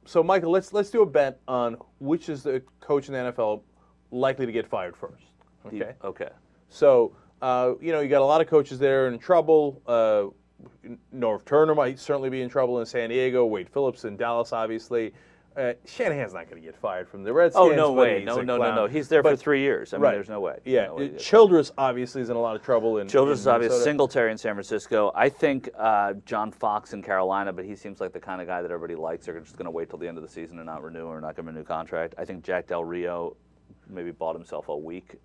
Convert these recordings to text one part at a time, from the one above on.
So, Michael, let's do a bet on which is the coach in the NFL likely to get fired first. Okay. Okay. So, you got a lot of coaches there in trouble. Norv Turner might certainly be in trouble in San Diego. Wade Phillips in Dallas, obviously. Shanahan's not going to get fired from the Redskins. Oh, no way. No. He's there for 3 years. I mean, there's no way. Yeah. No way. Childress obviously is in a lot of trouble. Childress is obviously Singletary in San Francisco. I think John Fox in Carolina, but he seems like the kind of guy that everybody likes. They're just going to wait till the end of the season and not renew or not give him a new contract. I think Jack Del Rio maybe bought himself a week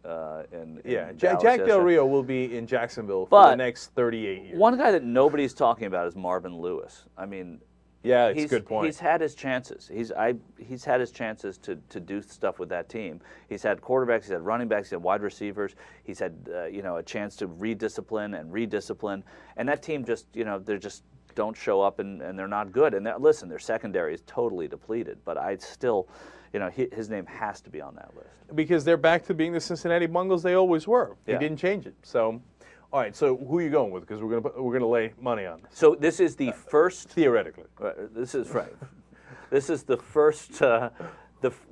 in Jack Del Rio will be in Jacksonville for the next 38 years. One guy that nobody's talking about is Marvin Lewis. I mean, yeah, it's a good point. He's had his chances. He's had his chances to do stuff with that team. He's had quarterbacks, he's had running backs, he's had wide receivers. He's had a chance to rediscipline, and that team just they just don't show up and they're not good. And listen, their secondary is totally depleted, but I'd still, his name has to be on that list because they're back to being the Cincinnati Bungles they always were. They didn't change it. So. All right, so who are you going with? Because we're gonna lay money on this. So this is the first theoretically. This is right. This is the first.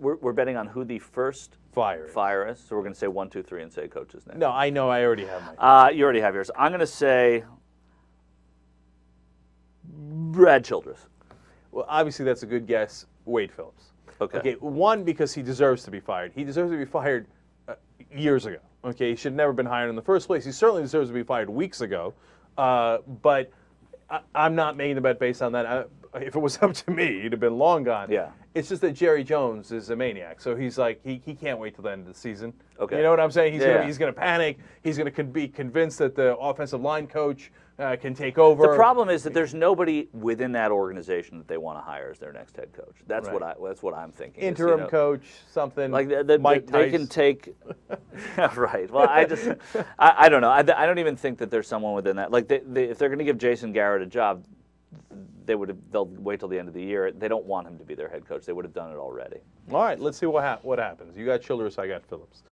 We're betting on who the first fire is. So we're gonna say 1, 2, 3, and say coach's name. No, I know. I already have mine. You already have yours. I'm gonna say Brad Childress. Well, obviously that's a good guess. Wade Phillips. Okay. One, because he deserves to be fired. He deserves to be fired years ago. Okay, he should have never been hired in the first place. He certainly deserves to be fired weeks ago. But I'm not making the bet based on that. If it was up to me, he'd have been long gone. Yeah. It's just that Jerry Jones is a maniac. So he's like, he can't wait till the end of the season. Okay. You know what I'm saying? He's going to panic. He's going to be convinced that the offensive line coach can take over. The problem is that there's nobody within that organization that they want to hire as their next head coach. That's what I'm thinking. Interim coach, something like they can take. Right. Well, I don't know. I don't even think that there's someone within that. Like if they're going to give Jason Garrett a job, they'll wait till the end of the year. They don't want him to be their head coach. They would have done it already. All right. Let's see what happens. You got Childress. I got Phillips.